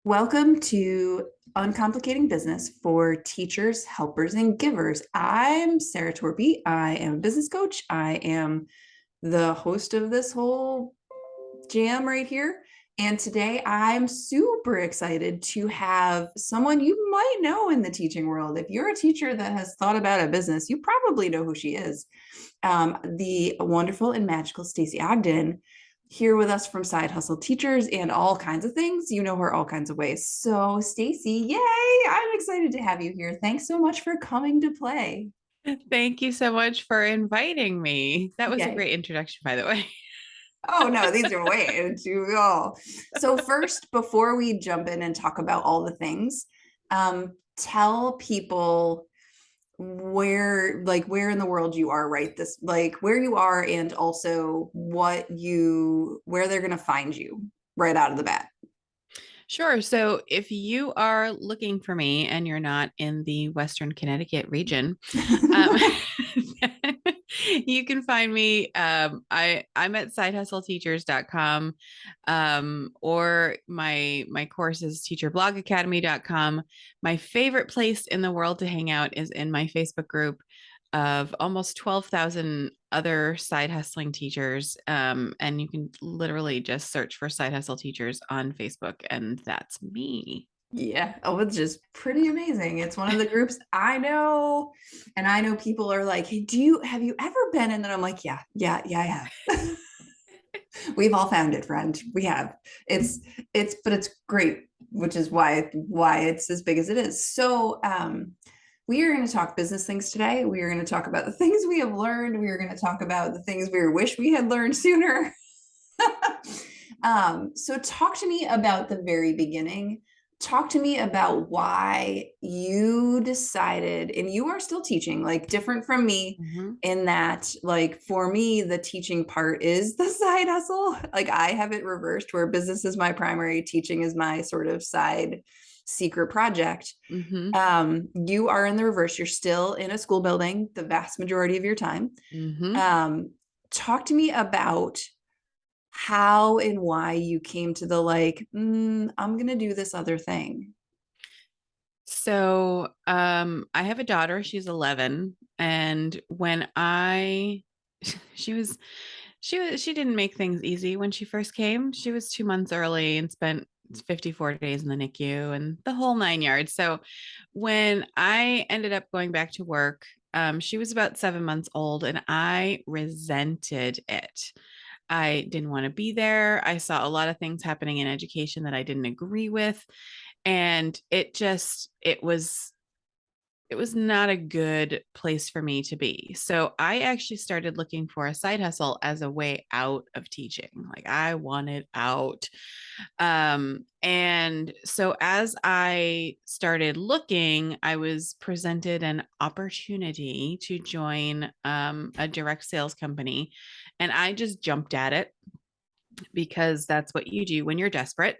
Welcome to Uncomplicating Business for Teachers, Helpers, and Givers. I'm Sarah Torpy. I am a business coach. I am the host of this whole jam right here. And today I'm super excited to have someone you might know in the teaching world. If you're a teacher that has thought about a business, you probably know who she is. The wonderful and magical Stacey Ogden here with us from Side Hustle Teachers and all kinds of things. You know her all kinds of ways. So, Stacey, yay! I'm excited to have you here. Thanks so much for coming to play. Thank you so much for inviting me. That was a Yay. great introduction, by the way. Oh no, these are way too go. So first, before we jump in and talk about all the things, tell people where in the world you are right this like where you are and also where they're gonna find you right out of the bat. Sure. So if you are looking for me and you're not in the Western Connecticut region, um, you can find me. I'm at sidehustleteachers.com, or my course is teacherblogacademy.com. My favorite place in the world to hang out is in my Facebook group of almost 12,000 other side hustling teachers. And you can literally just search for side hustle teachers on Facebook, and that's me. Yeah. Oh, it's just pretty amazing. It's one of the groups I know, and I know people are like, hey, have you ever been? And then I'm like, yeah, I have. We've all found it, friend. We have. But it's great, which is why it's as big as it is. So we are going to talk business things today. We are going to talk about the things we have learned. We are going to talk about the things we wish we had learned sooner. So talk to me about the very beginning. Talk to me about why you decided, and you are still teaching, like different from me Mhm. in that, like for me, the teaching part is the side hustle. Like I have it reversed where business is my primary, teaching is my sort of side secret project. Mhm. You are in the reverse. You're still in a school building the vast majority of your time. Mhm. Um, Talk to me about how and why you came to the like, I'm gonna do this other thing. So, I have a daughter, she's 11, and when I she was she didn't make things easy when she first came. She was 2 months early and spent 54 days in the NICU and the whole 9 yards. So, when I ended up going back to work, she was about 7 months old and I resented it. I didn't want to be there. I saw a lot of things happening in education that I didn't agree with, and it was not a good place for me to be. So I actually started looking for a side hustle as a way out of teaching. Like I wanted out. And so as I started looking, I was presented an opportunity to join a direct sales company. And I just jumped at it because that's what you do when you're desperate.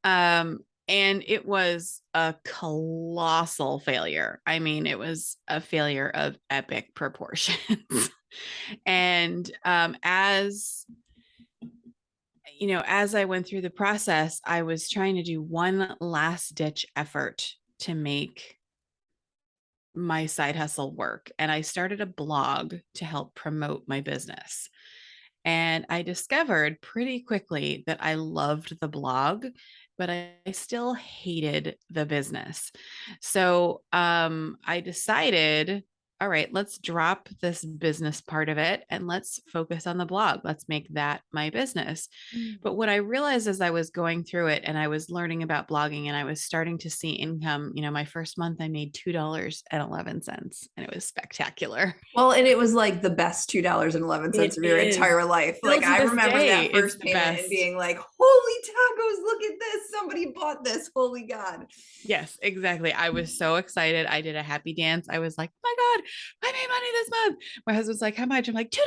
Um, and it was a colossal failure. I mean, it was a failure of epic proportions. And as I went through the process, I was trying to do one last ditch effort to make my side hustle work. And I started a blog to help promote my business. And I discovered pretty quickly that I loved the blog, but I still hated the business. So I decided, all right, let's drop this business part of it and let's focus on the blog. Let's make that my business. But what I realized as I was going through it and I was learning about blogging and I was starting to see income, my first month I made $2.11 and it was spectacular. Well, and it was like the best $2.11 It of your is. entire life. Still Like to I this remember day, that it's first the payment and best. being like, holy tacos, look at this. Somebody bought this. Holy God. Yes, exactly. I was so excited. I did a happy dance. I was like, oh my God, I made money this month. My husband's like, how much? I'm like, $2.11.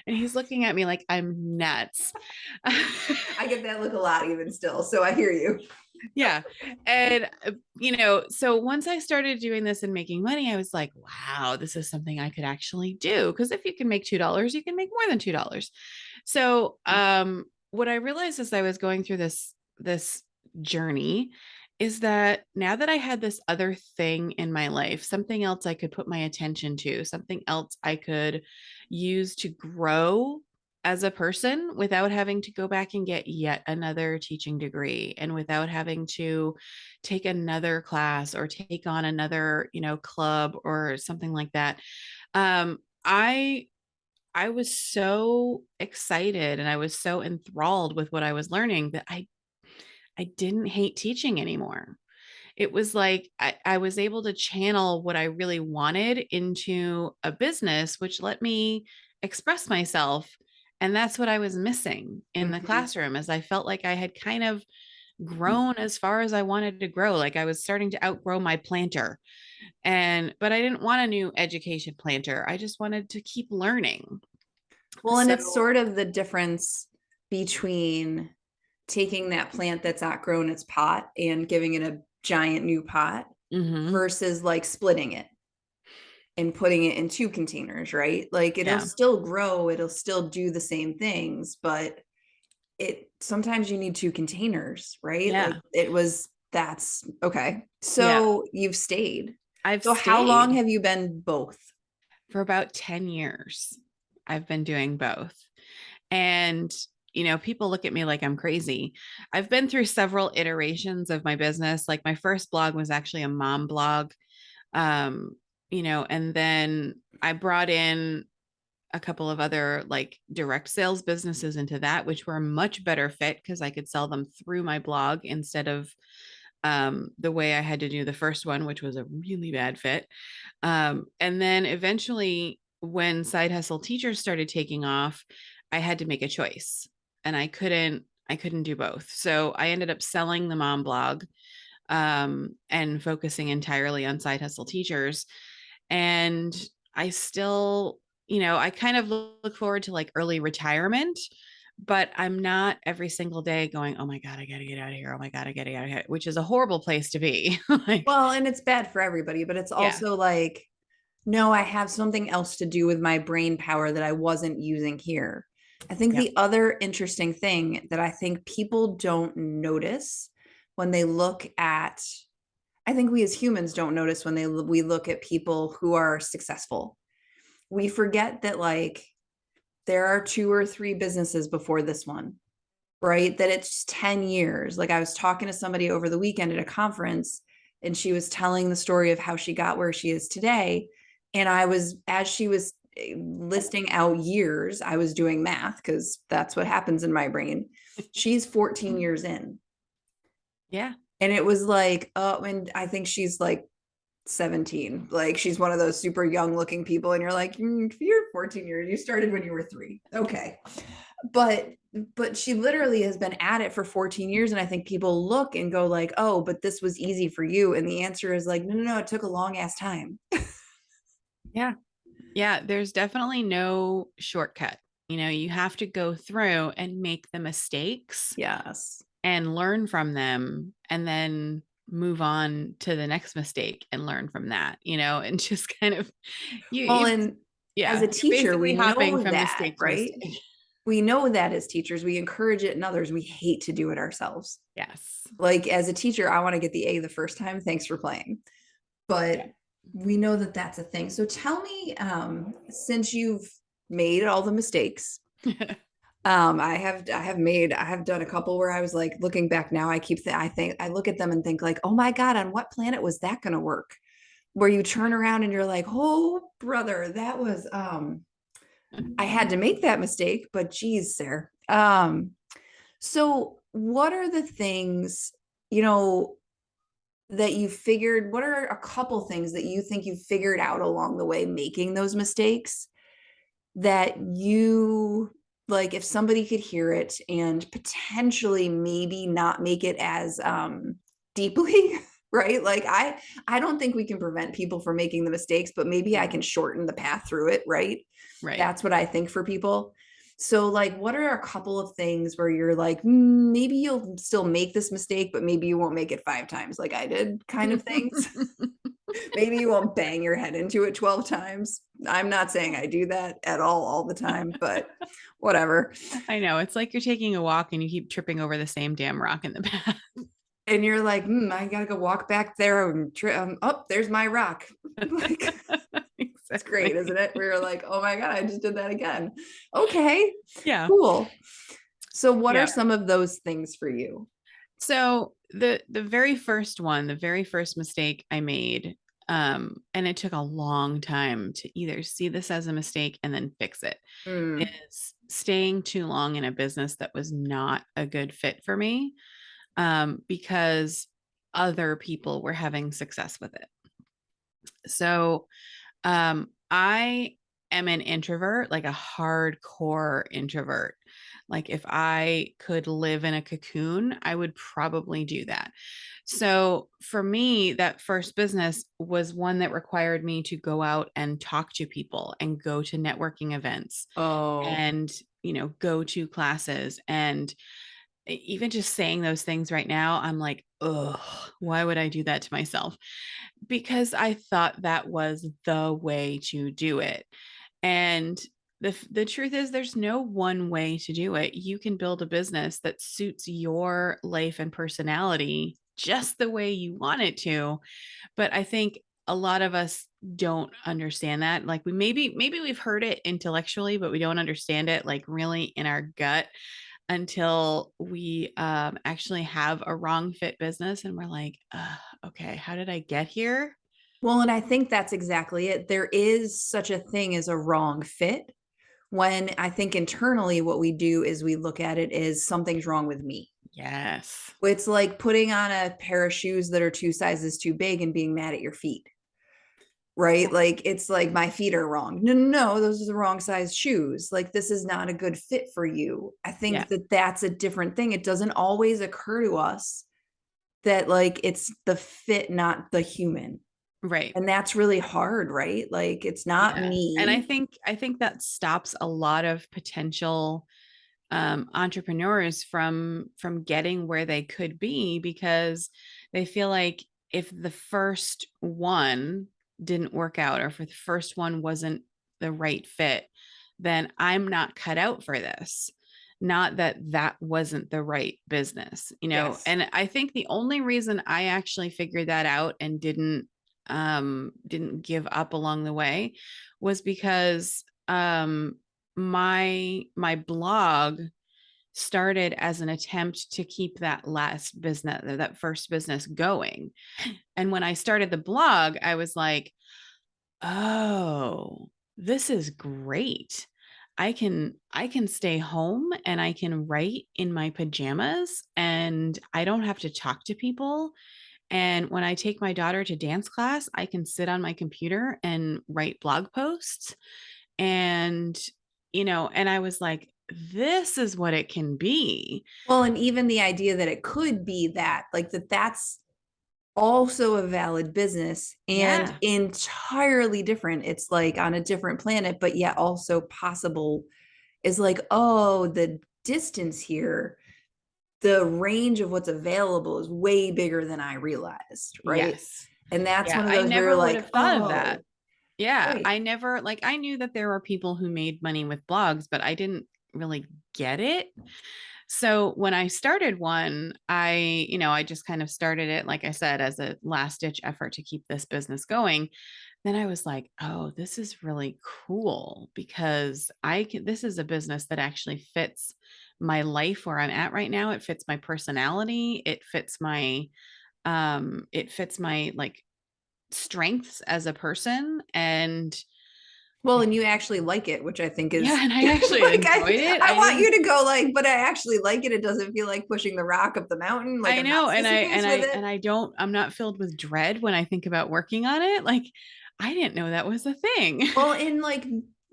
And he's looking at me like I'm nuts. I get that look a lot even still. So I hear you. Yeah. And, so once I started doing this and making money, I was like, wow, this is something I could actually do. Because if you can make $2, you can make more than $2. So, what I realized as I was going through this journey is that now that I had this other thing in my life, something else I could put my attention to, something else I could use to grow as a person without having to go back and get yet another teaching degree and without having to take another class or take on another, club or something like that. I was so excited and I was so enthralled with what I was learning that I didn't hate teaching anymore. It was like I was able to channel what I really wanted into a business, which let me express myself. And that's what I was missing in the Mhm. classroom, as I felt like I had kind of grown as far as I wanted to grow. Like I was starting to outgrow my planter. But I didn't want a new education planter. I just wanted to keep learning. Well, and So, it's sort of the difference between taking that plant that's outgrown its pot and giving it a giant new pot mhm, versus like splitting it and putting it in two containers, right? Like it'll yeah, still grow, it'll still do the same things, but it sometimes you need two containers, right? Like yeah, that's okay. yeah. So you've stayed. I've So how long stayed have you been both? for about 10 years. I've been doing both. And, people look at me like I'm crazy. I've been through several iterations of my business. Like my first blog was actually a mom blog. Um, and then I brought in a couple of other like direct sales businesses into that, which were a much better fit because I could sell them through my blog instead of the way I had to do the first one, which was a really bad fit. And then eventually, when side hustle teachers started taking off, I had to make a choice, and I couldn't do both. So I ended up selling the mom blog and focusing entirely on side hustle teachers. And I still, I kind of look forward to like early retirement, but I'm not every single day going, oh my God, I got to get out of here. Oh my God, I got to get out of here, which is a horrible place to be. Like, Well, and it's bad for everybody, but it's yeah, also like, no, I have something else to do with my brain power that I wasn't using here. I think yeah, the other interesting thing that I think people don't notice when they look at, I think we as humans don't notice when we look at people who are successful. We forget that like there are two or three businesses before this one, right? That it's 10 years. Like I was talking to somebody over the weekend at a conference and she was telling the story of how she got where she is today. And as she was listing out years, I was doing math because that's what happens in my brain. She's 14 years in. yeah, And it was like, oh, and I think she's like 17. Like she's one of those super young looking people. And you're like, you're 14 years. You started when you were 3. Okay. but but she literally has been at it for 14 years, and I think people look and go like, oh, but this was easy for you, and the answer is like, no, no, no, it took a long ass time. yeah. Yeah, there's definitely no shortcut. You have to go through and make the mistakes Yes. and learn from them and then move on to the next mistake and learn from that, and just kind of Well, you and as yeah, a you're teacher we basically hopping know from that, mistake to right? mistake. We know that as teachers we encourage it in others, we hate to do it ourselves. Yes. Like as a teacher I want to get the A the first time, thanks for playing, but Yeah. we know that that's a thing. So tell me, since you've made all the mistakes, I have done a couple where I was like looking back now, I think I look at them and think like, oh my God, on what planet was that gonna work? Where you turn around and you're like, oh brother, that was I had to make that mistake, but geez, Sarah. So what are the things, you know, that you figured, what are a couple things that you think you figured out along the way making those mistakes that you like if somebody could hear it and potentially maybe not make it as deeply right? Like I don't think we can prevent people from making the mistakes, but maybe I can shorten the path through it, right? Right. That's what I think for people. So like what are a couple of things where you're like, maybe you'll still make this mistake but maybe you won't make it 5 times like I did kind of things. Maybe you won't bang your head into it 12 times. I'm not saying I do that at all the time, but whatever. I know. It's like you're taking a walk and you keep tripping over the same damn rock in the path. And you're like, I gotta go walk back there and oh, there's my rock. Like, it's great, Exactly. isn't it? Where you're like, oh my God, I just did that again. Okay, Yeah. cool. So what are Yeah. some of those things for you? So the very first one, the very first mistake I made, and it took a long time to either see this as a mistake and then fix it, Mm. is staying too long in a business that was not a good fit for me, because other people were having success with it. So I am an introvert, like a hardcore introvert. Like if I could live in a cocoon, I would probably do that. So for me, that first business was one that required me to go out and talk to people and go to networking events Oh, and, go to classes. And even just saying those things right now, I'm like, ugh, why would I do that to myself? Because I thought that was the way to do it. And the truth is there's no one way to do it. You can build a business that suits your life and personality just the way you want it to. But I think a lot of us don't understand that. Like we maybe we've heard it intellectually, but we don't understand it like really in our gut until we actually have a wrong fit business and we're like, okay, how did I get here? well, and I think that's exactly it. There is such a thing as a wrong fit. When I think internally, what we do is we look at it as something's wrong with me. Yes. It's like putting on a pair of shoes that are two sizes too big and being mad at your feet, right? Like it's like my feet are wrong. No, no, no, those are the wrong size shoes. Like this is not a good fit for you. I Yeah. think that that's a different thing. It doesn't always occur to us that like it's the fit, not the human. Right. And that's really hard, right? Like it's not Yeah. And I me. think I think that stops a lot of potential entrepreneurs from getting where they could be because they feel like if the first one didn't work out or if the first one wasn't the right fit, then I'm not cut out for this. Not that that wasn't the right business, Yes. and I think the only reason I actually figured that out and didn't give up along the way was because my blog started as an attempt to keep that last business, that first business going. And when I started the blog, I was like, oh, this is great. I can stay home and I can write in my pajamas and I don't have to talk to people. And when I take my daughter to dance class, I can sit on my computer and write blog posts. And, and I was like, this is what it can be. Well, and even the idea that it could be that, like that's also a valid business and Yeah. entirely different. It's like on a different planet, but yet also possible is like, oh, the distance here, the range of what's available is way bigger than I realized, right? Yes. And that's Yeah. one of I those where you're never would like, have thought of that. oh, Yeah. right. I never, like, I knew that there were people who made money with blogs, but I didn't really get it. So when I started one, I just kind of started it, like I said, as a last ditch effort to keep this business going. Then I was like, oh, this is really cool because this is a business that actually fits my life where I'm at right now. It fits my personality. It fits my like strengths as a person. And Well, I and you think, actually like it, which I think yeah, is and I actually like enjoyed it. I want you to go like, but I actually like it. It doesn't feel like pushing the rock up the mountain. Like I I'm not know, and I sissy face and with I it. and I don't. I'm not filled with dread when I think about working on it. Like I didn't know that was a thing. Well, in like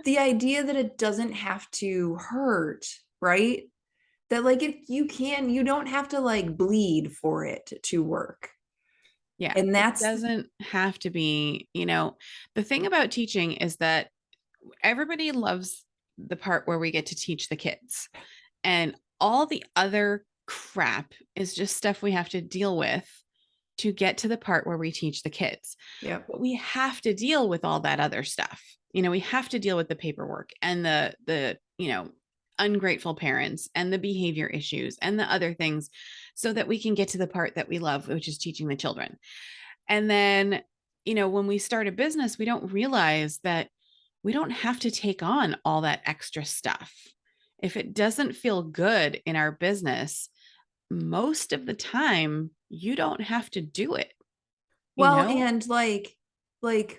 the idea that it doesn't have to hurt, right? That like if you can, you don't have to like bleed for it to work. Yeah, And it that's doesn't have to be. The thing about teaching is that everybody loves the part where we get to teach the kids, and all the other crap is just stuff we have to deal with to get to the part where we teach the kids. yep. But we have to deal with all that other stuff. We have to deal with the paperwork and the ungrateful parents and the behavior issues and the other things so that we can get to the part that we love, which is teaching the children. And then, when we start a business, we don't realize that we don't have to take on all that extra stuff. If it doesn't feel good in our business, most of the time, you don't have to do it, you Well, know? and like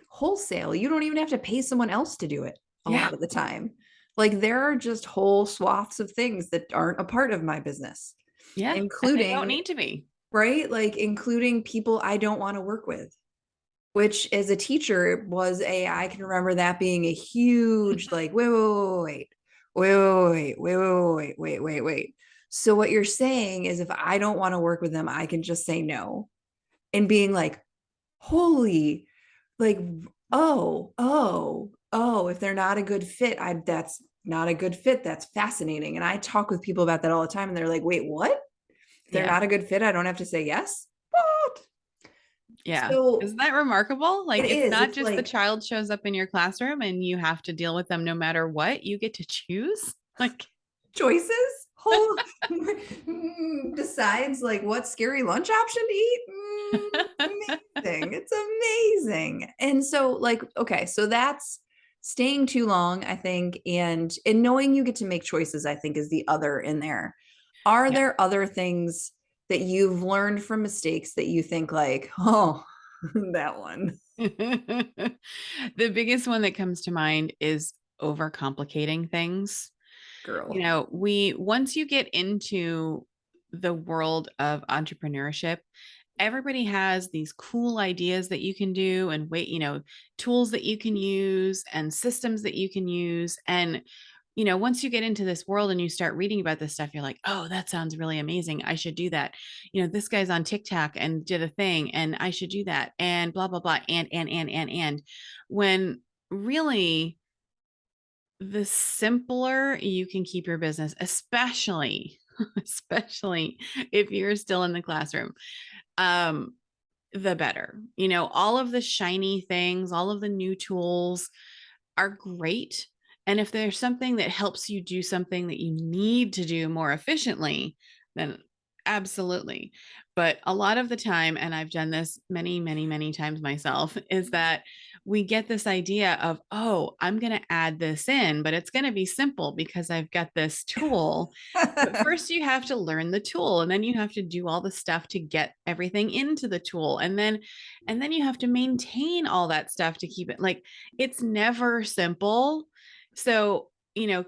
wholesale, you don't even have to pay someone else to do it a Yeah. lot of the time. Like there are just whole swaths of things that aren't a part of my business, Yeah. And they don't including, need to be. right? Like including people I don't want to work with, which as a teacher was I can remember that being a huge like, wait. So what you're saying is if I don't want to work with them, I can just say no. And being like, holy, like, if they're not a good fit, that's not a good fit. That's fascinating. And I talk with people about that all the time, and they're like, wait, what? If they're Yeah. not a good fit, I don't have to say yes. What? Yeah. So Isn't that remarkable? it Like, it's is. not It's just the like child shows up in your classroom and you have to deal with them no matter what. You get to choose. Like, choices. Whole decides like what scary lunch option to eat. Amazing. It's amazing. And so like, okay, so that's staying too long, I think, and knowing you get to make choices, I think, is the other in there. Are yeah. there other things that you've learned from mistakes that you think like, oh, that one, The biggest one that comes to mind is overcomplicating things. girl? We once you get into the world of entrepreneurship, everybody has these cool ideas that you can do and tools that you can use and systems that you can use. And once you get into this world and you start reading about this stuff, you're like, oh, that sounds really amazing. I should do that. This guy's on TikTok and did a thing and I should do that and blah, blah, blah. And when really the simpler you can keep your business, especially, especially if you're still in the classroom, um, the better. All of the shiny things, all of the new tools are great. And if there's something that helps you do something that you need to do more efficiently, then absolutely. But a lot of the time, and I've done this many, many, many times myself, is that we get this idea of, oh, I'm going to add this in, but it's going to be simple because I've got this tool. But first, you have to learn the tool, and then you have to do all the stuff to get everything into the tool, and then you have to maintain all that stuff to keep it like it's never simple. So,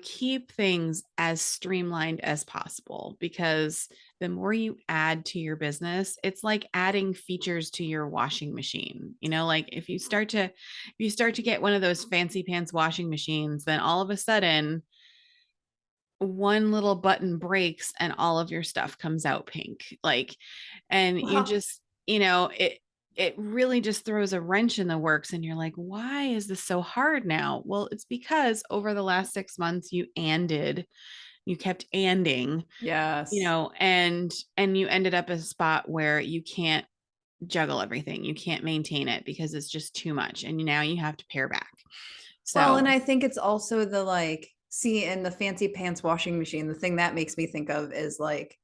keep things as streamlined as possible because the more you add to your business, it's like adding features to your washing machine. Like if you start to get one of those fancy pants washing machines, then all of a sudden one little button breaks and all of your stuff comes out pink. Like, and you Well, just, it really just throws a wrench in the works and you're like, why is this so hard now? Well, it's because over the last 6 months you kept anding, yes. and you ended up at a spot where you can't juggle everything. You can't maintain it because it's just too much. And now you have to pare back. Well, and So I think it's also the like, see, in the fancy pants washing machine, the thing that makes me think of is like,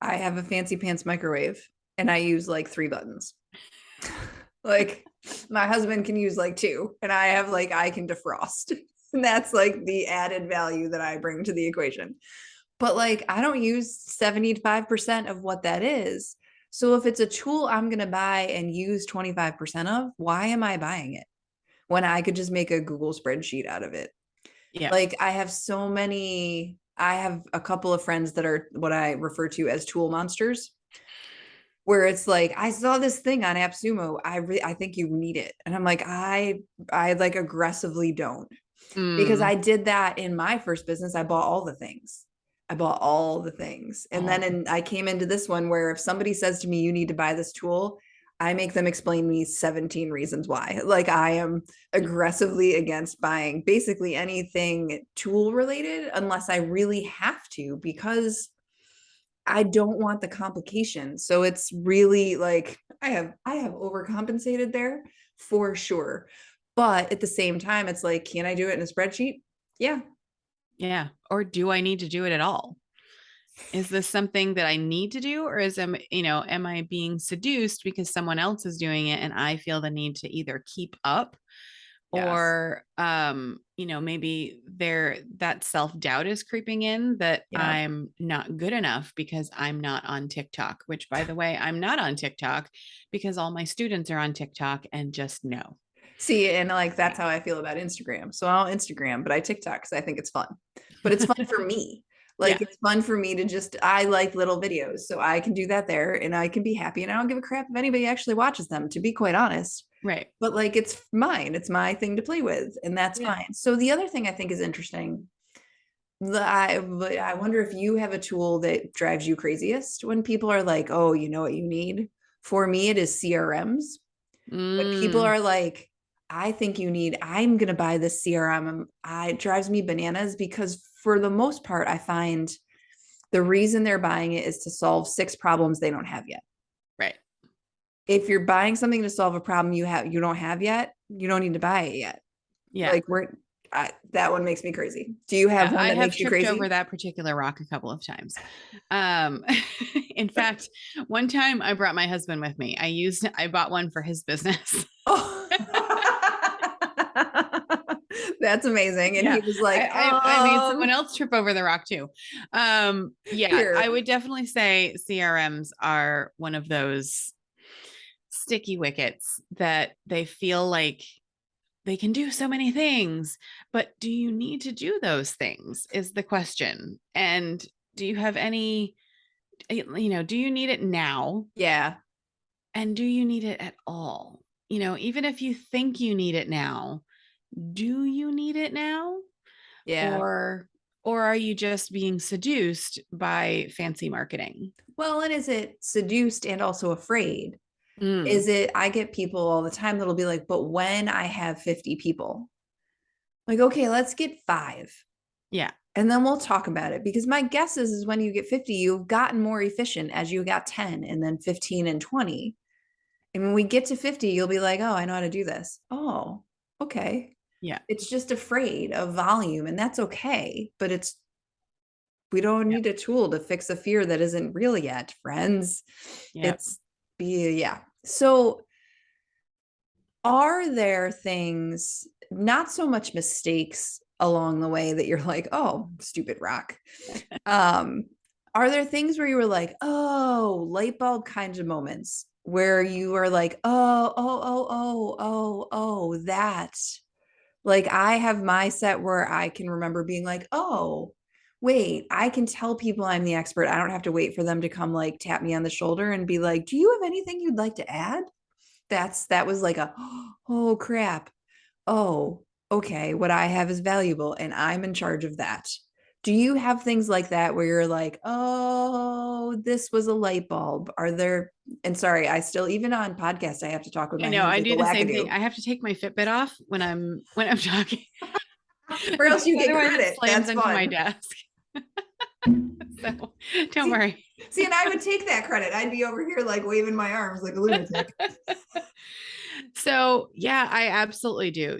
I have a fancy pants microwave and I use like three buttons. Like, my husband can use like two, and I have like, I can defrost. And that's like the added value that I bring to the equation. But like, I don't use 75% of what that is. So if it's a tool I'm going to buy and use 25% of, why am I buying it when I could just make a Google spreadsheet out of it? yeah. Like I have a couple of friends that are what I refer to as tool monsters, where it's like, I saw this thing on AppSumo. I think you need it. And I'm like, I like aggressively don't, because Mm. I did that in my first business. I bought all the things. I bought all the things. And then Oh, I came into this one where if somebody says to me, you need to buy this tool, I make them explain me 17 reasons why. Like I am aggressively against buying basically anything tool related unless I really have to, because I don't want the complication. So it's really like I have overcompensated there for sure. But at the same time, it's like, can I do it in a spreadsheet? Yeah. Yeah. Or do I need to do it at all? Is this something that I need to do, or am I being seduced because someone else is doing it and I feel the need to either keep up, Yes. or maybe that self-doubt is creeping in that Yep. I'm not good enough because I'm not on TikTok, which, by the way, I'm not on TikTok because all my students are on TikTok and just no. See, and like Yeah. that's how I feel about Instagram. So I don't Instagram, but I TikTok because I think it's fun. But it's fun for me. Yeah. Like it's fun for me to just I like little videos. So I can do that there and I can be happy and I don't give a crap if anybody actually watches them, to be quite honest. Right. But like it's mine. It's my thing to play with, and that's Yeah. fine. So the other thing I think is interesting. I wonder if you have a tool that drives you craziest when people are like, oh, you know what you need? For me, it is CRMs. When people Mm, are like, I think you need, I'm going to buy this CRM, it drives me bananas because for the most part, I find the reason they're buying it is to solve six problems they don't have yet. right. If you're buying something to solve a problem you don't have yet, you don't need to buy it yet. Yeah. Like that one makes me crazy. Do you have Yeah, one I that have makes you tripped over crazy? that particular rock a couple of times. Um, in fact, one time I brought my husband with me. I bought one for his business. Oh, that's amazing. And Yeah, he was like, I made someone else trip over the rock too. Yeah, I here. would definitely say CRMs are one of those sticky wickets that they feel like they can do so many things, but do you need to do those things is the question. And do you have any, do you need it now? Yeah. And do you need it at all? Even if you think you need it now, do you need it now? Yeah. Or are you just being seduced by fancy marketing? Well, and is it seduced and also afraid? Mm, Is it, I get people all the time that'll be like, but when I have 50 people, like, okay, let's get five yeah, and then we'll talk about it. Because my guess is when you get 50, you've gotten more efficient as you got 10 and then 15 and 20. And when we get to 50, you'll be like, oh, I know how to do this. Oh, okay. yeah, It's just afraid of volume, and that's okay. But we don't yeah, need a tool to fix a fear that isn't real yet, friends. yeah. It's yeah. So are there things, not so much mistakes along the way that you're like, oh, stupid rock. Um, are there things where you were like, oh, light bulb kinds of moments where you are like, that. Like I have my set where I can remember being like, oh, wait, I can tell people I'm the expert. I don't have to wait for them to come like tap me on the shoulder and be like, do you have anything you'd like to add? That was like a, oh crap. Oh, okay. What I have is valuable and I'm in charge of that. Do you have things like that where you're like, oh, this was a light bulb? Are there, and sorry, I still, even on podcasts, I have to talk with I my know hands I like do a the same thing. wackadoo, I have to take my Fitbit off when I'm talking or else because you get otherwise it credit. slams That's into my fun. desk. So don't See, worry. see, and I would take that credit. I'd be over here like waving my arms like a lunatic. So yeah, I absolutely do.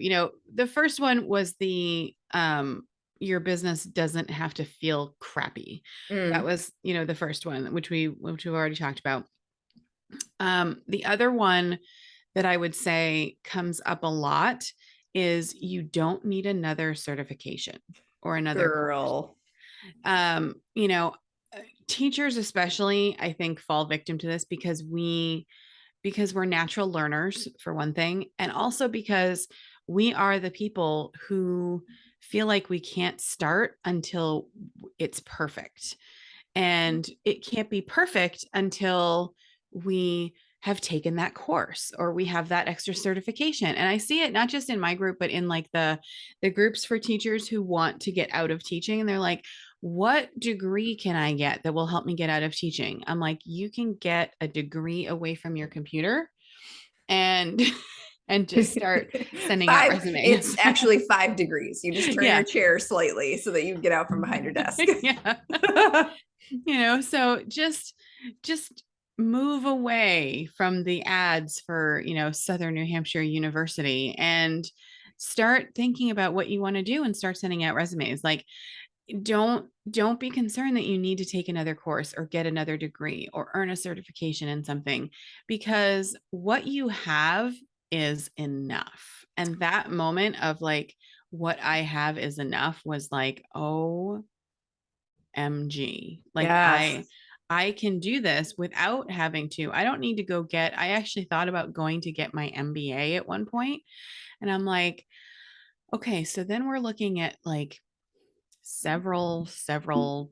The first one was the your business doesn't have to feel crappy. That Mm, was, the first one, which we've already talked about. The other one that I would say comes up a lot is you don't need another certification or another course. girl. Um, you know, Teachers especially, I think, fall victim to this because we're natural learners, for one thing, and also because we are the people who feel like we can't start until it's perfect. And it can't be perfect until we have taken that course or we have that extra certification. And I see it not just in my group, but in like the groups for teachers who want to get out of teaching. And they're like, what degree can I get that will help me get out of teaching? I'm like, you can get a degree away from your computer and and just start sending out Five, it's resumes. actually 5 degrees. You just turn your Yeah. chair slightly so that you get out from behind your desk. Yeah. So just move away from the ads for, Southern New Hampshire University and start thinking about what you want to do and start sending out resumes. Like don't be concerned that you need to take another course or get another degree or earn a certification in something, because what you have is enough. And that moment of like, what I have is enough was like, OMG. Like Yes. I can do this without having to. I don't need to go get, I actually thought about going to get my MBA at one point, and I'm like, okay, so then we're looking at like several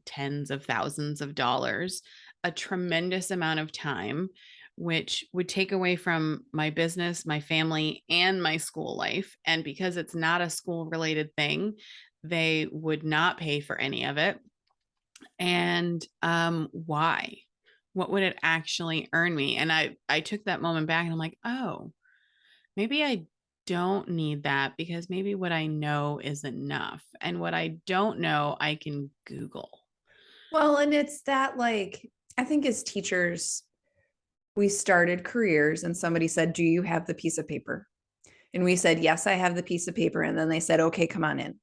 tens of thousands of dollars, a tremendous amount of time, which would take away from my business, my family, and my school life. And because it's not a school related thing, they would not pay for any of it. And why? What would it actually earn me? And I took that moment back and I'm like, oh, maybe I don't need that, because maybe what I know is enough. And what I don't know, I can Google. Well, and it's that like, I think as teachers, we started careers and somebody said, do you have the piece of paper? And we said, yes, I have the piece of paper. And then they said, okay, come on in.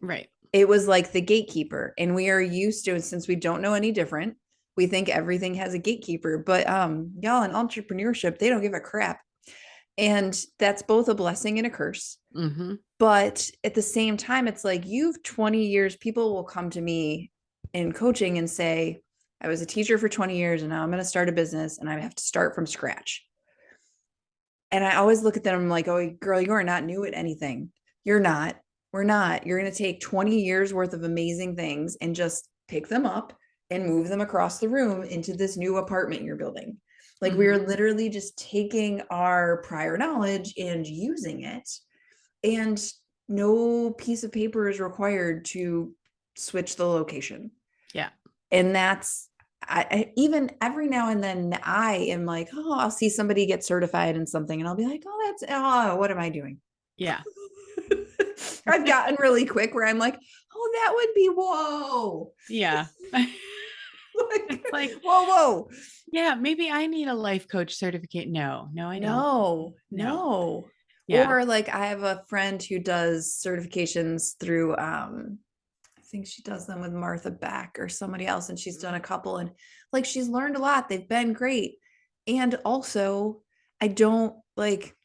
Right. It was like the gatekeeper. And we are used to it, since we don't know any different. We think everything has a gatekeeper, but y'all, in entrepreneurship, they don't give a crap. And that's both a blessing and a curse. Mm-hmm. But at the same time, it's like, you've 20 years, people will come to me in coaching and say, I was a teacher for 20 years and now I'm going to start a business and I have to start from scratch. And I always look at them, I'm like, oh, girl, you are not new at anything. You're not. We're not. You're going to take 20 years worth of amazing things and just pick them up and move them across the room into this new apartment you're building. Like, we are Mm-hmm. literally just taking our prior knowledge and using it. And no piece of paper is required to switch the location. Yeah. And that's, even every now and then I am like, oh, I'll see somebody get certified in something and I'll be like, oh, what am I doing? Yeah. I've gotten really quick where I'm like, oh, that would be, whoa. Yeah. Like, It's like, whoa. yeah, maybe I need a life coach certificate. No, no, I don't. No, No. no. Yeah. Or like, I have a friend who does certifications through, I think she does them with Martha Beck or somebody else, and she's done a couple, and like, she's learned a lot. They've been great. And also, I don't like,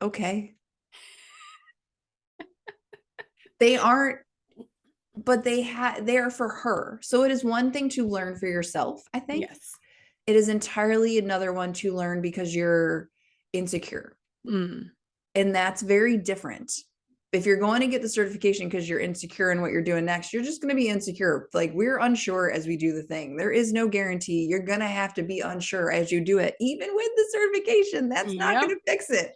okay, they aren't, but they're for her. So it is one thing to learn for yourself, I think. Yes. It is entirely another one to learn because you're insecure. Mm. And that's very different. If you're going to get the certification because you're insecure in what you're doing next, you're just going to be insecure. Like, we're unsure as we do the thing. There is no guarantee. You're going to have to be unsure as you do it, even with the certification. That's not going Yep. to fix it.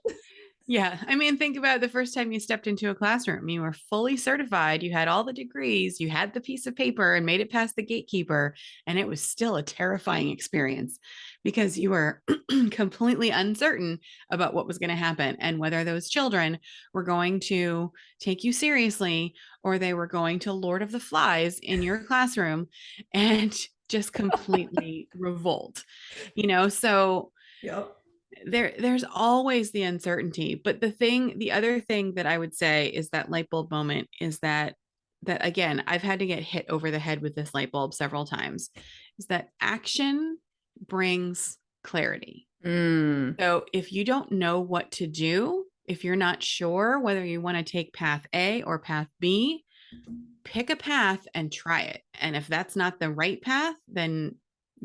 Yeah. I mean, think about the first time you stepped into a classroom. You were fully certified, you had all the degrees, you had the piece of paper and made it past the gatekeeper. And it was still a terrifying experience because you were completely uncertain about what was going to happen and whether those children were going to take you seriously or they were going to Lord of the Flies in your classroom and just completely revolt, So Yep. there's always the uncertainty, but the other thing that I would say is that light bulb moment is that again, I've had to get hit over the head with this light bulb several times, is that action brings clarity. Mm. So if you don't know what to do, if you're not sure whether you want to take path A or path B, pick a path and try it. And if that's not the right path, then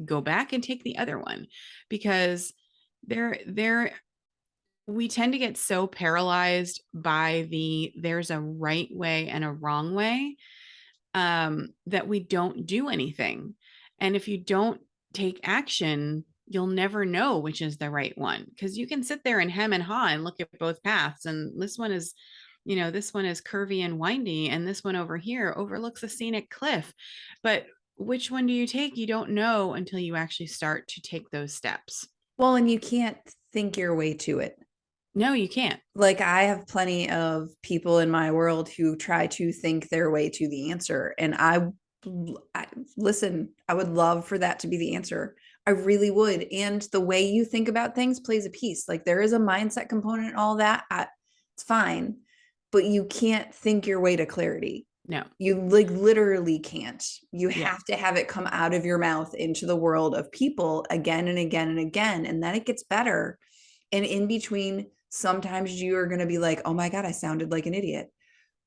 go back and take the other one, because there we tend to get so paralyzed by there's a right way and a wrong way, that we don't do anything. And if you don't take action, you'll never know which is the right one, because you can sit there and hem and haw and look at both paths. And this one is curvy and windy, and this one over here overlooks a scenic cliff. But which one do you take? You don't know until you actually start to take those steps. Well, and you can't think your way to it. No, you can't. Like, I have plenty of people in my world who try to think their way to the answer. And I listen, I would love for that to be the answer. I really would. And the way you think about things plays a piece. Like, there is a mindset component and all that. It's fine, but you can't think your way to clarity. No. You like literally can't. You Yeah. have to have it come out of your mouth into the world of people again and again and again. And then it gets better. And in between, sometimes you are going to be like, oh my God, I sounded like an idiot.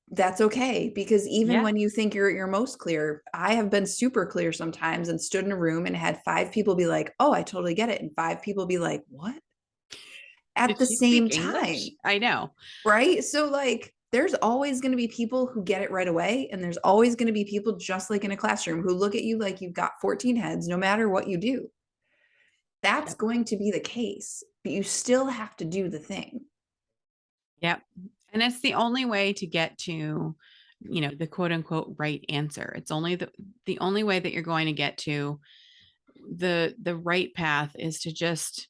That's okay. Because even Yeah. when you think you're at your most clear, I have been super clear sometimes and stood in a room and had 5 people be like, oh, I totally get it. And 5 people be like, what? At Did the she same speak English? time. I know. Right. So, like, there's always going to be people who get it right away. And there's always going to be people just like in a classroom who look at you like you've got 14 heads, no matter what you do. That's Yep. going to be the case, but you still have to do the thing. Yep. And it's the only way to get to, the quote unquote right answer. It's only the only way that you're going to get to the right path is to just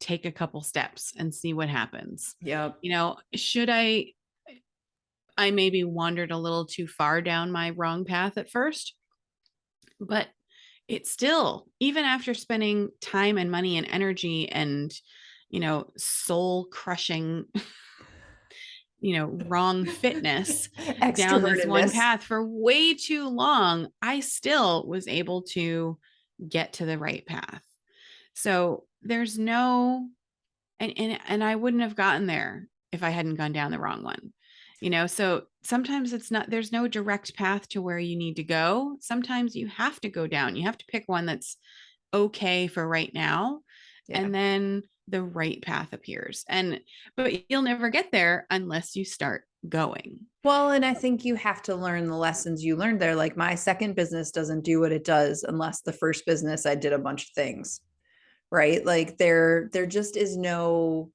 take a couple steps and see what happens. Yep. Should I maybe wandered a little too far down my wrong path at first, but it's still, even after spending time and money and energy and, soul crushing, wrong fitness down this one Extrovertedness. path for way too long, I still was able to get to the right path. So there's no, and I wouldn't have gotten there if I hadn't gone down the wrong one. So sometimes it's not, there's no direct path to where you need to go. Sometimes you have to go down. You have to pick one that's okay for right now, Yeah. and then the right path appears. But you'll never get there unless you start going. Well, and I think you have to learn the lessons you learned there. Like my second business doesn't do what it does unless the first business I did a bunch of things, right? Like there just is no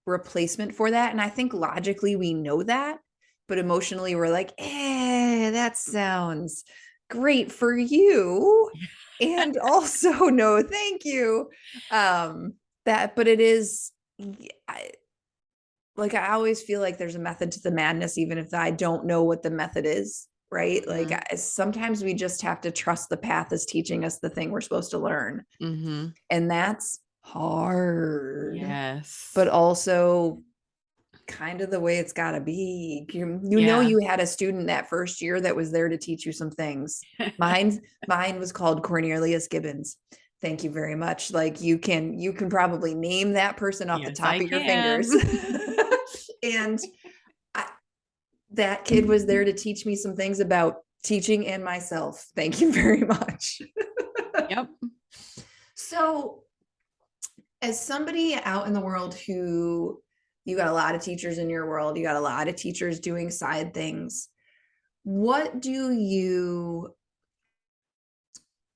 replacement for that. And I think logically we know that, but emotionally we're like, that sounds great for you. And also, no, thank you. But it is, I, like, I always feel like there's a method to the madness, even if I don't know what the method is. Right. Like Mm-hmm. sometimes we just have to trust the path is teaching us the thing we're supposed to learn. Mm-hmm. And that's hard, but Yes. also kind of the way it's got to be. Yeah. You had a student that first year that was there to teach you some things. Mine was called Cornelius Gibbons. Thank you very much. Like you can probably name that person off the Yes, top I of your fingers. can. And I, that kid was there to teach me some things about teaching and myself. Thank you very much. Yep. So, as somebody out in the world who you got a lot of teachers in your world, you got a lot of teachers doing side things. What do you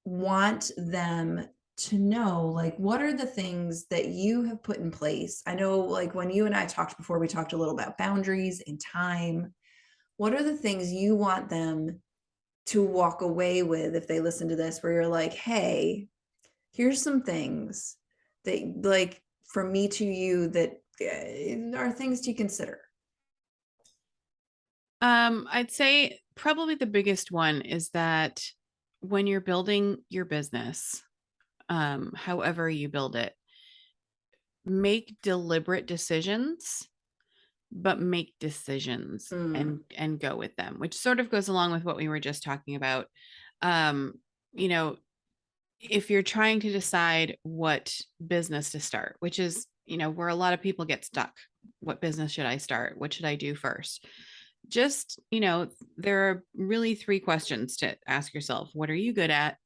want them to know? Like, what are the things that you have put in place? I know, like, when you and I talked before, we talked a little about boundaries and time. What are the things you want them to walk away with if they listen to this, where you're like, hey, here's some things that, like, from me to you that are things to consider. I'd say probably the biggest one is that when you're building your business, however you build it, make deliberate decisions, but make decisions Mm, and go with them, which sort of goes along with what we were just talking about. Um, you know, if you're trying to decide what business to start, which is, where a lot of people get stuck. What business should I start? What should I do first? Just, there are really three questions to ask yourself. What are you good at?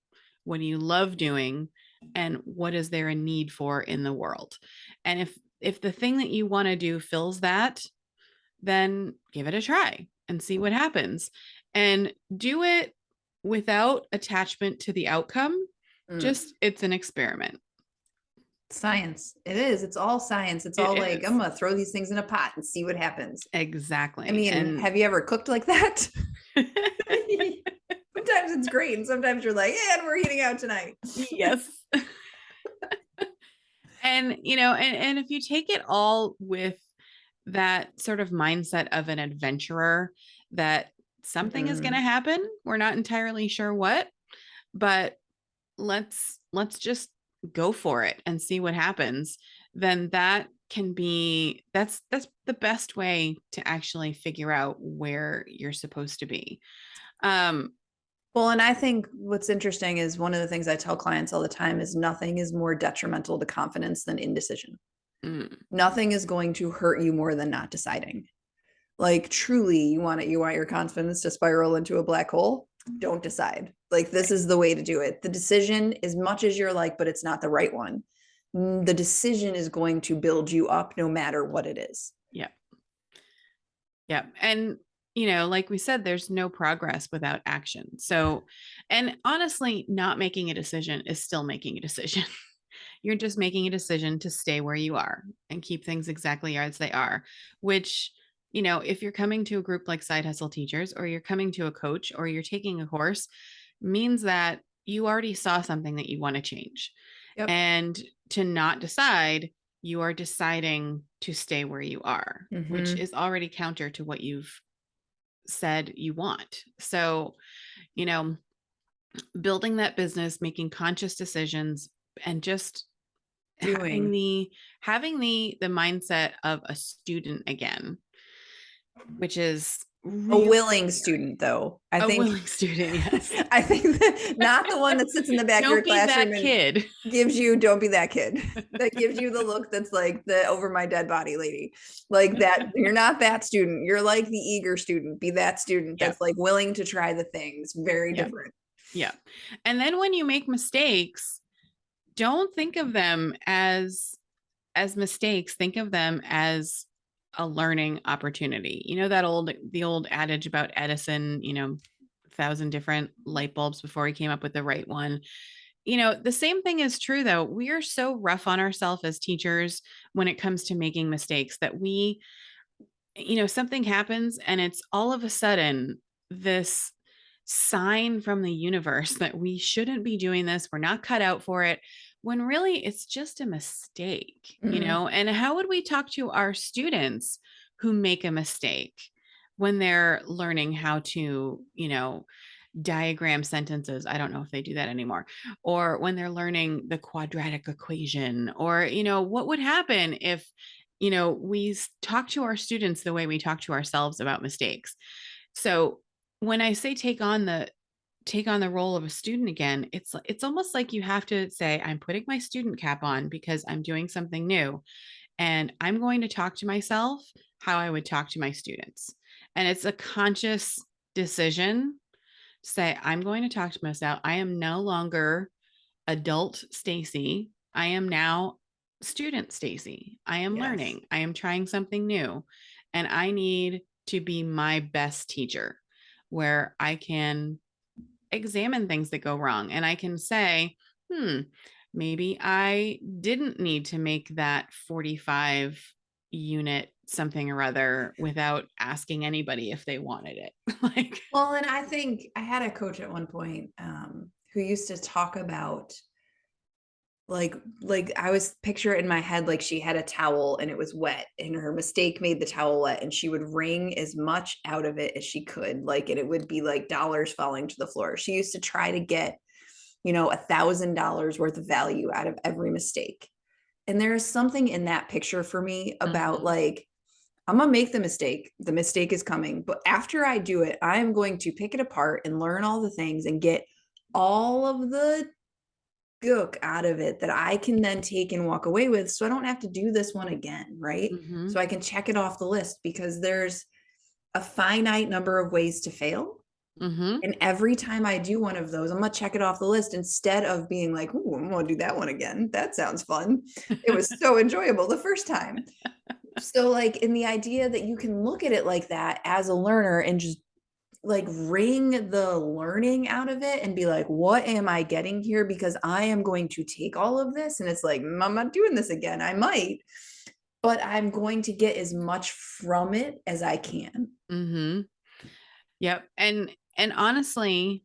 What do you love doing? And what is there a need for in the world? And if the thing that you want to do fills that, then give it a try and see what happens. And do it without attachment to the outcome. mm. Just it's an experiment. Science. It is. It's all science. It's It all like, I'm is. going to throw these things in a pot and see what happens. I Exactly. mean, And have you ever cooked like that? Sometimes it's great. And sometimes you're like, and we're eating out tonight. yes. And and if you take it all with that sort of mindset of an adventurer, that something is going to Mm, happen, we're not entirely sure what, but let's just go for it and see what happens, then that's the best way to actually figure out where you're supposed to be. Um, Well, and I think what's interesting is one of the things I tell clients all the time is nothing is more detrimental to confidence than indecision. mm, Nothing is going to hurt you more than not deciding. Like truly, you want your confidence to spiral into a black hole? Don't decide. Like this right. is the way to do it. The decision, as much as you're like, but it's not the right one. The decision is going to build you up no matter what it is. Yeah. Yeah. And, like we said, there's no progress without action. So, and honestly, not making a decision is still making a decision. You're just making a decision to stay where you are and keep things exactly as they are, which, if you're coming to a group like Side Hustle Teachers, or you're coming to a coach, or you're taking a course, means that you already saw something that you want to change. Yep. And to not decide, you are deciding to stay where you are, which Mm-hmm. is already counter to what you've said you want. So, you know, building that business, making conscious decisions, and just having Doing the mindset of a student again, which is a really willing student, though. I a think willing student. Yes. I think that not the one that sits in the back of your Don't be classroom that and kid. gives you don't be that kid that gives you the look that's like the over my dead body lady, like that. You're not that student, you're like the eager student. Be that student Yeah. that's like willing to try the things. Very Yeah. different. Yeah. And then when you make mistakes, don't think of them as mistakes. Think of them as a learning opportunity. The old adage about Edison, 1,000 different light bulbs before he came up with the right one. The same thing is true though. We are so rough on ourselves as teachers when it comes to making mistakes that something happens and it's all of a sudden this sign from the universe that we shouldn't be doing this. We're not cut out for it, when really it's just a mistake, Mm-hmm. And how would we talk to our students who make a mistake when they're learning how to, diagram sentences? I don't know if they do that anymore. Or when they're learning the quadratic equation, or, what would happen if, we talk to our students the way we talk to ourselves about mistakes. So when I say take on the role of a student again, it's almost like you have to say, I'm putting my student cap on because I'm doing something new, and I'm going to talk to myself how I would talk to my students. And it's a conscious decision. Say, I'm going to talk to myself. I am no longer adult Stacey. I am now student Stacey. I am Yes. learning. I am trying something new. And I need to be my best teacher, where I can examine things that go wrong and I can say, maybe I didn't need to make that 45 unit something or other without asking anybody if they wanted it. Like, Well, and I think I had a coach at one point who used to talk about like I was picture it in my head like she had a towel and it was wet and her mistake made the towel wet and she would wring as much out of it as she could, like, and it would be like dollars falling to the floor. She used to try to get $1,000 worth of value out of every mistake. And there is something in that picture for me about mhm, like I'm gonna make the mistake is coming, but after I do it I am going to pick it apart and learn all the things and get all of the gook out of it that I can then take and walk away with so I don't have to do this one again, right? mhm, So I can check it off the list because there's a finite number of ways to fail. mhm. And every time I do one of those, I'm gonna check it off the list instead of being like, "Ooh, I'm gonna do that one again. That sounds fun. It was so enjoyable the first time." So, like, in the idea that you can look at it like that as a learner and just like wring the learning out of it and be like, what am I getting here? Because I am going to take all of this. And it's like, I'm not doing this again. I might, but I'm going to get as much from it as I can. Mhm. Yep. And honestly,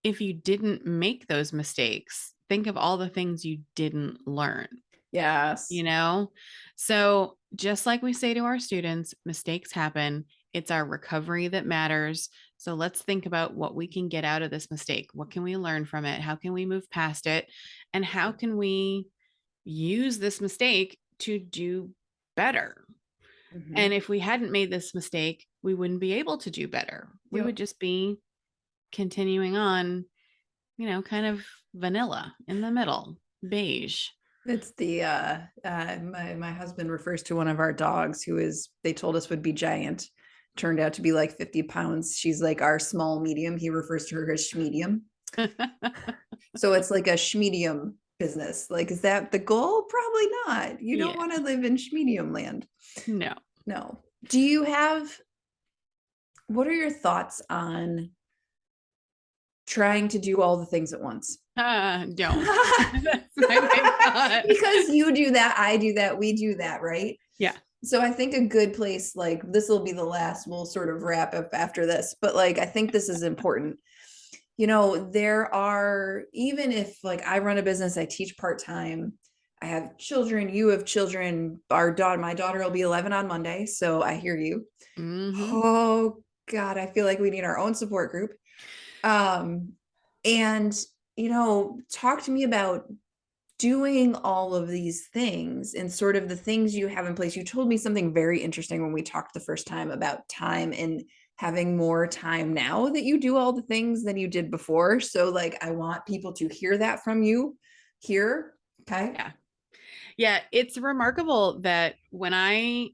if you didn't make those mistakes, think of all the things you didn't learn. you Yes. know? So, just like we say to our students, mistakes happen. It's our recovery that matters. So, let's think about what we can get out of this mistake. What can we learn from it? How can we move past it? And how can we use this mistake to do better? And Mm-hmm. if we hadn't made this mistake, we wouldn't be able to do better. We would Yep. just be continuing on, kind of vanilla in the middle, beige. It's the my husband refers to one of our dogs who is they told us would be giant, turned out to be like 50 pounds. She's like our small medium. He refers to her as schmedium. So it's like a schmedium business. Like, is that the goal? Probably not. You don't Yeah. want to live in schmedium land. No. No. Do you have what are your thoughts on trying to do all the things at once? Don't. That's my big thought. Because you do that, I do that, we do that, right? Yeah. So I think a good place, like this will be the last, we'll sort of wrap up after this, but like I think this is important. There are, even if like I run a business, I teach part-time, I have children, you have children, my daughter will be 11 on Monday, so I hear you. Mm-hmm. Oh God, I feel like we need our own support group. Um, and talk to me about doing all of these things and sort of the things you have in place. You told me something very interesting when we talked the first time about time and having more time now that you do all the things than you did before. So like I want people to hear that from you here. Okay. Yeah. Yeah. It's remarkable that when I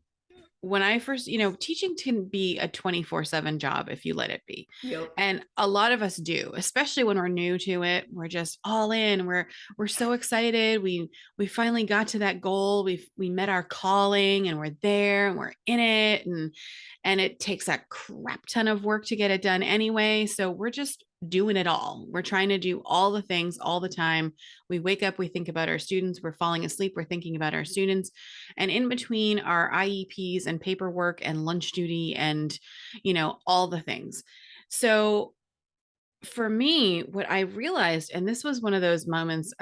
first, teaching can be a 24/7 job if you let it be. Yep. And a lot of us do, especially when we're new to it. We're just all in. We're so excited. We finally got to that goal. We met our calling and we're there and we're in it. And it takes a crap ton of work to get it done anyway. So we're just doing it all. We're trying to do all the things all the time. We wake up, we think about our students, we're falling asleep, we're thinking about our students. And in between our IEPs and paperwork and lunch duty and, all the things. So for me, what I realized, and this was one of those moments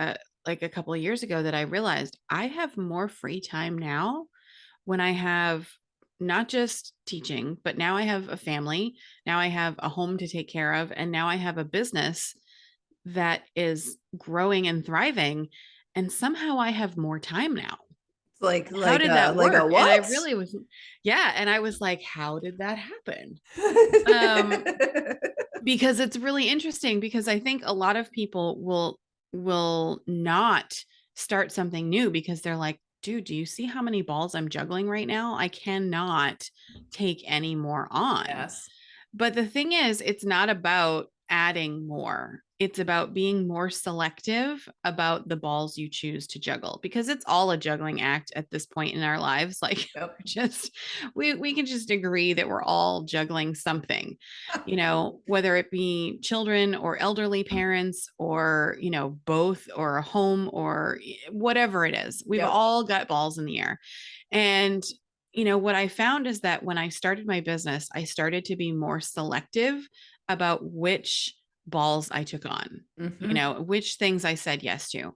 like a couple of years ago that I realized I have more free time now when I have not just teaching, but now I have a family. Now I have a home to take care of. And now I have a business that is growing and thriving. And somehow I have more time now. It's like How like did a that like a work? And I what? really was, yeah. And I was like, how did that happen? Um, because it's really interesting because I think a lot of people will not start something new because they're like, dude, do you see how many balls I'm juggling right now? I cannot take any more on. Yes. But the thing is, it's not about adding more. It's about being more selective about the balls you choose to juggle because it's all a juggling act at this point in our lives. Like Yep. just we can just agree that we're all juggling something, whether it be children or elderly parents or, both or a home or whatever it is. We've Yep. all got balls in the air. And what I found is that when I started my business, I started to be more selective about which balls I took on, Mm-hmm. which things I said yes to.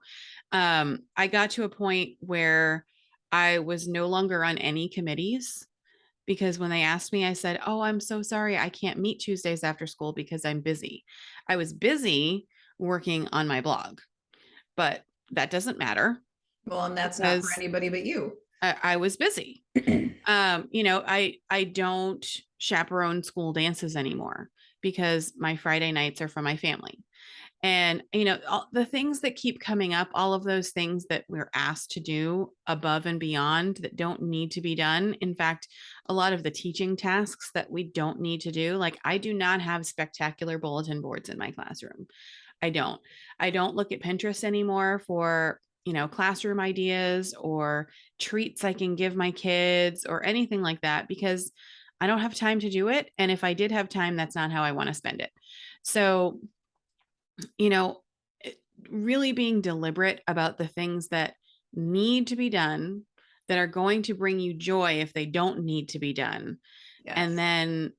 I got to a point where I was no longer on any committees because when they asked me, I said, "Oh, I'm so sorry. I can't meet Tuesdays after school because I'm busy." I was busy working on my blog, but that doesn't matter Well, and that's not for because anybody but you. I was busy. I don't chaperone school dances anymore because my Friday nights are for my family. And all the things that keep coming up, all of those things that we're asked to do above and beyond that don't need to be done. In fact, a lot of the teaching tasks that we don't need to do, like I do not have spectacular bulletin boards in my classroom. I don't. I don't look at Pinterest anymore for, classroom ideas or treats I can give my kids or anything like that because I don't have time to do it. And if I did have time, that's not how I want to spend it. So, you know, really being deliberate about the things that need to be done that are going to bring you joy if they don't need to be done and Yes. then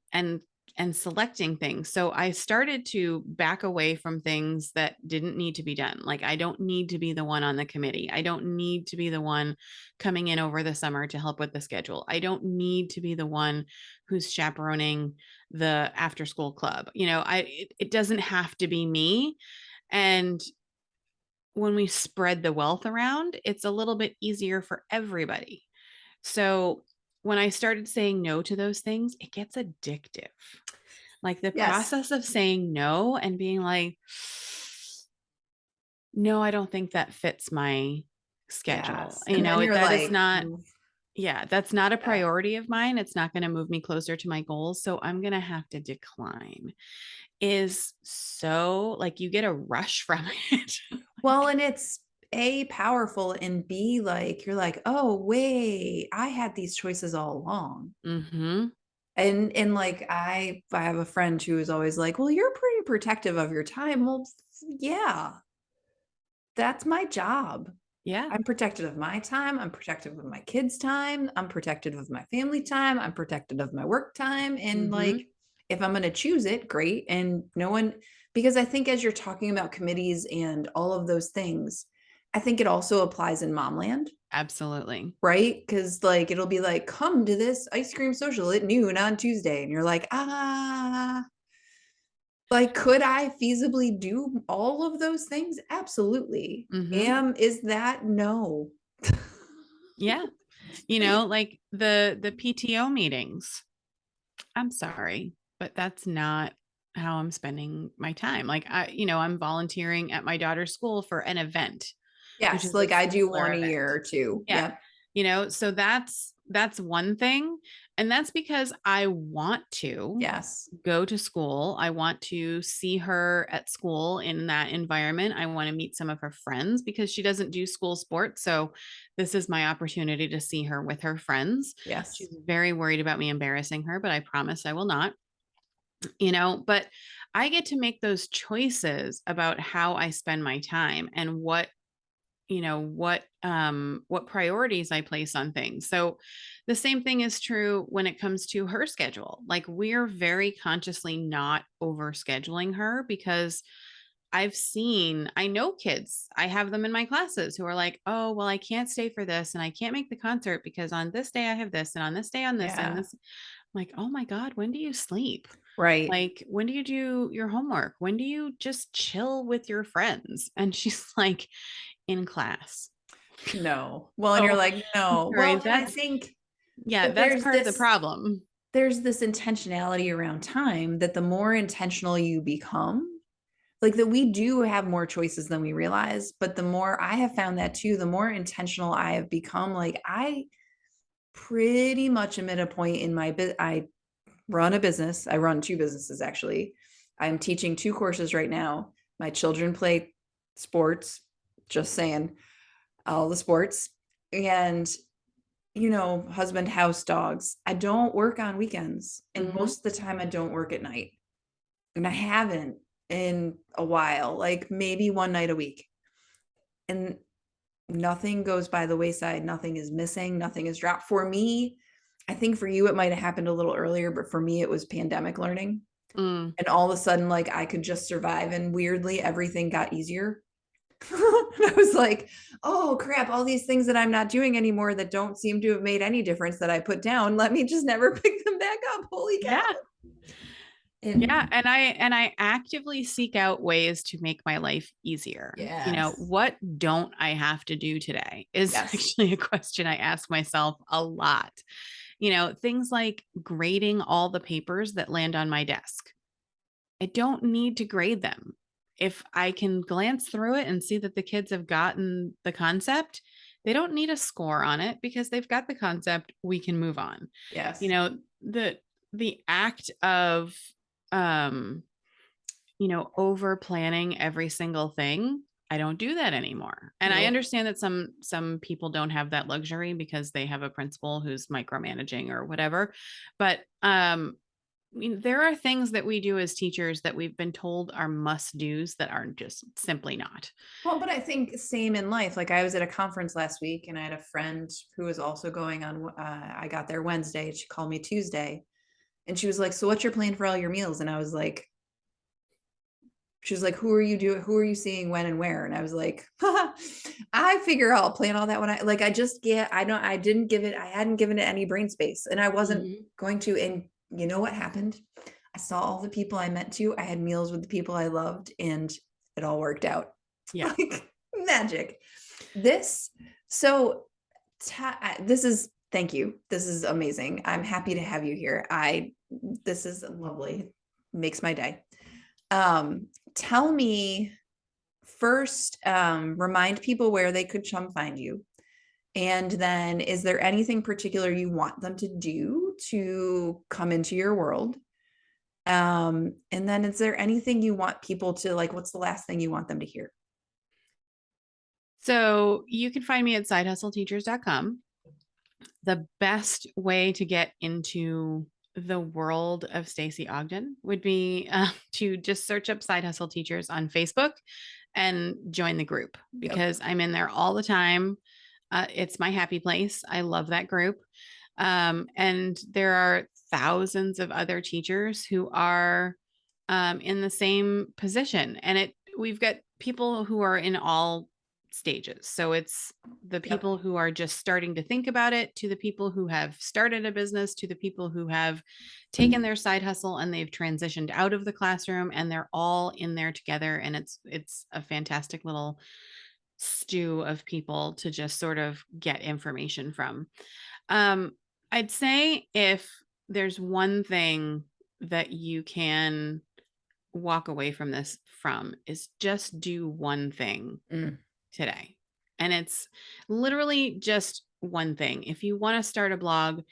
and selecting things. So I started to back away from things that didn't need to be done. Like I don't need to be the one on the committee. I don't need to be the one coming in over the summer to help with the schedule. I don't need to be the one who's chaperoning the after school club. It doesn't have to be me. And when we spread the wealth around, it's a little bit easier for everybody. So when I started saying no to those things, it gets addictive. Like the Yes. process of saying no and being like, no, I don't think that fits my schedule. Yes. And then you're That is like, not, "Oof." yeah, that's not a Yeah. priority of mine. It's not going to move me closer to my goals. So I'm going to have to decline. Is so like you get a rush from it. Well, and it's A, powerful, and B, like, you're like, oh, wait, I had these choices all along. Mm-hmm. And like I have a friend who is always like, well, you're pretty protective of your time. Well, yeah, that's my job. Yeah. I'm protected of my time. I'm protective of my kids' time. I'm protective of my family time. I'm protected of my work time. And Mm-hmm. like, if I'm going to choose it, great. And no one, because I think as you're talking about committees and all of those things, I think it also applies in momland, Absolutely. right? Because like, it'll be like, come to this ice cream social at noon on Tuesday. And you're like, like, could I feasibly do all of those things? Absolutely. Mm-hmm. Is that no? Yeah. Like the PTO meetings. I'm sorry, but that's not how I'm spending my time. Like I'm volunteering at my daughter's school for an event, which Yes, is a like I do smaller one a year event. or two. Yeah. Yep. So that's one thing. And that's because I want to Yes. go to school. I want to see her at school in that environment. I want to meet some of her friends because she doesn't do school sports. So this is my opportunity to see her with her friends. Yes. She's very worried about me embarrassing her, but I promise I will not. But I get to make those choices about how I spend my time and what priorities I place on things. So the same thing is true when it comes to her schedule. Like we're very consciously not over scheduling her because I know kids, I have them in my classes who are like, oh, well, I can't stay for this and I can't make the concert because on this day I have this and on this day on this and Yeah. this. I'm like, oh my God, when do you sleep? Right. Like, when do you do your homework? When do you just chill with your friends? And she's like, in class. No. Well, and you're Oh, like, I'm no. sorry. Well, and I think, Yeah, but that's part of the problem. there's this intentionality around time that the more intentional you become, like that we do have more choices than we realize, but the more I have found that too, the more intentional I have become, like I pretty much am at a point in my I run a business. I run two businesses actually. I'm teaching two courses right now. My children play sports, just saying, all the sports. And, husband, house, dogs. I don't work on weekends. And Hmm. most of the time, I don't work at night. And I haven't in a while, like maybe one night a week. And nothing goes by the wayside. Nothing is missing. Nothing is dropped. For me, I think for you, it might have happened a little earlier, but for me, it was pandemic learning. Mm, And all of a sudden, like I could just survive. And weirdly, everything got easier. I was like, oh crap, all these things that I'm not doing anymore that don't seem to have made any difference that I put down. Let me just never pick them back up. Holy cow. yeah. Yeah. And And I actively seek out ways to make my life easier. yes, What don't I have to do today is yes, actually a question I ask myself a lot. Things like grading all the papers that land on my desk. I don't need to grade them. If I can glance through it and see that the kids have gotten the concept, they don't need a score on it because they've got the concept. We can move on. You yes, know, the the act of um, over planning every single thing, I don't do that anymore. And I nope. understand that some people don't have that luxury because they have a principal who's micromanaging or whatever. But there are things that we do as teachers that we've been told are must do's that are just simply not. Well, but I think same in life. Like I was at a conference last week and I had a friend who was also going on. I got there Wednesday. She called me Tuesday and she was like, so what's your plan for all your meals? And I was like, she was like, who are you doing? Who are you seeing when and where? And I was like, I figure I'll plan all that when I just get, I didn't give it, I hadn't given it any brain space and I wasn't Mhm. going to. And you know what happened? I saw all the people I meant to, I had meals with the people I loved and it all worked out. Yeah. Like magic. This, so this is, thank you. This is amazing. I'm happy to have you here. This is lovely. makes my day. Tell me first, remind people where they could come find you. And then is there anything particular you want them to do to come into your world? And then is there anything you want people to like, what's the last thing you want them to hear? So you can find me at sidehustleteachers.com. The best way to get into the world of Stacey Ogden would be to just search up Side Hustle Teachers on Facebook and join the group, Yep. because I'm in there all the time. It's my happy place. I love that group. And there are thousands of other teachers who are in the same position. And we've got people who are in all stages. So it's the Yep. people who are just starting to think about it, to the people who have started a business, to the people who have taken their side hustle and they've transitioned out of the classroom, and they're all in there together. And it's a fantastic little stew of people to just sort of get information from. Um, I'd say if there's one thing that you can walk away from this from, is just do one thing Mm. today. And it's literally just one thing. If you want to start a blog,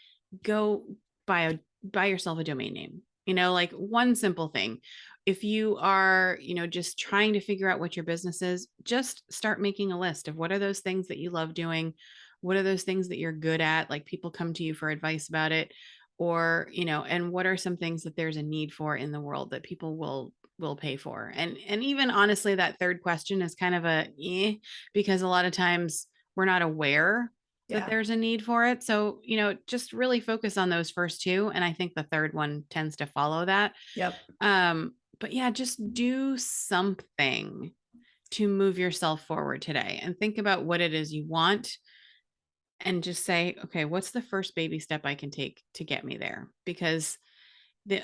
go buy yourself a domain name. Like one simple thing. If you are, just trying to figure out what your business is, just start making a list of what are those things that you love doing? What are those things that you're good at? Like people come to you for advice about it, or, and what are some things that there's a need for in the world that people will pay for? And even honestly, that third question is kind of because a lot of times we're not aware that Yeah. there's a need for it. So, just really focus on those first two. And I think the third one tends to follow that. Yep. But yeah, just do something to move yourself forward today and think about what it is you want, and just say, okay, what's the first baby step I can take to get me there? Because the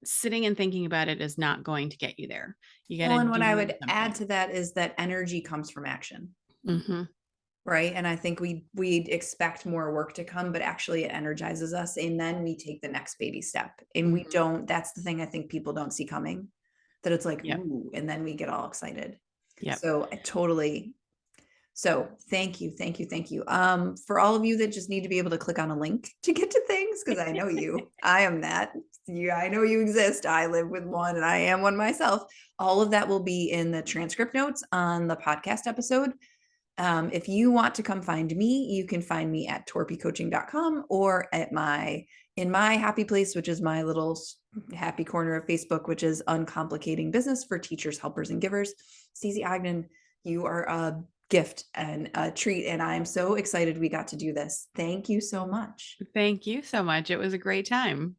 sitting and thinking about it is not going to get you there. You got Well, to and what I do would add something. to that is that energy comes from action. Mm-hmm. Right. And I think we expect more work to come, but actually it energizes us. And then we take the next baby step. And we Mm-hmm. don't, that's the thing I think people don't see coming, that it's like, Yep. ooh, and then we get all excited. Yep. So I totally, so thank you, thank you, thank you. For all of you that just need to be able to click on a link to get to things, because I know you, I am that. I know you exist. I live with one and I am one myself. All of that will be in the transcript notes on the podcast episode. If you want to come find me, you can find me at torpycoaching.com or in my happy place, which is my little happy corner of Facebook, which is Uncomplicating Business for Teachers, Helpers, and Givers. Stacey Ogden, you are a gift and a treat, and I'm so excited we got to do this. Thank you so much. Thank you so much. It was a great time.